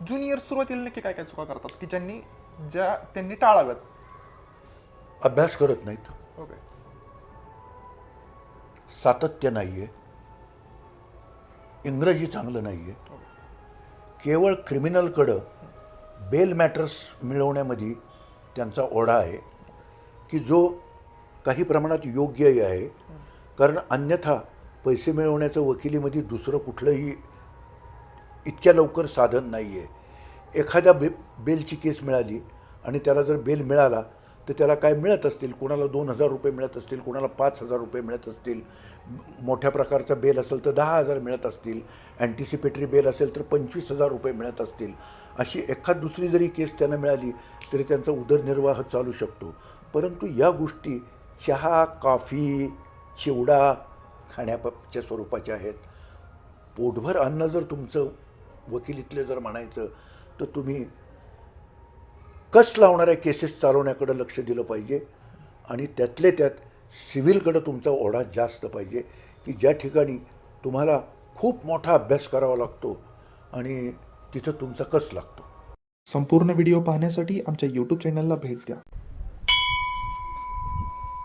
Junior सुरुवातीला नक्की काय काय चुका करतात की त्यांनी टाळाव्यात? अभ्यास करत नाहीत, ओके. सातत्य नाही आहे, इंग्रजी चांगलं नाही आहे, केवळ क्रिमिनलकडं बेल मॅटर्स मिळवण्यामध्ये त्यांचा ओढा आहे की जो काही प्रमाणात योग्यही आहे, कारण अन्यथा पैसे मिळवण्याचं वकिलीमध्ये दुसरं कुठलंही इतक्या लवकर साधन नाही आहे. एखाद्या बेलची केस मिळाली आणि त्याला जर बेल मिळाला तर त्याला काय मिळत असतील, कोणाला 2,000 रुपये मिळत असतील, कोणाला 5,000 रुपये मिळत असतील, मोठ्या प्रकारचा बेल असेल तर 10,000 मिळत असतील, अँटिसिपेटरी बेल असेल तर 25,000 रुपये मिळत असतील. अशी एखाद दुसरी जरी केस त्यांना मिळाली तरी त्यांचा उदरनिर्वाह चालू शकतो. परंतु या गोष्टी चहा, कॉफी, चिवडा खाण्याच्या स्वरूपाच्या आहेत. पोटभर अन्न जर तुमचं वकिलीतले जर म्हणायचं तर तुम्ही कस लावणाऱ्या केसेस चालवण्याकडे लक्ष दिलं पाहिजे आणि त्यातले त्यात सिव्हिलकडं तुमचा ओढा जास्त पाहिजे की ज्या ठिकाणी तुम्हाला खूप मोठा अभ्यास करावा लागतो आणि तिथं तुमचा कस लागतो. संपूर्ण व्हिडिओ पाहण्यासाठी आमच्या यूट्यूब चॅनलला भेट द्या.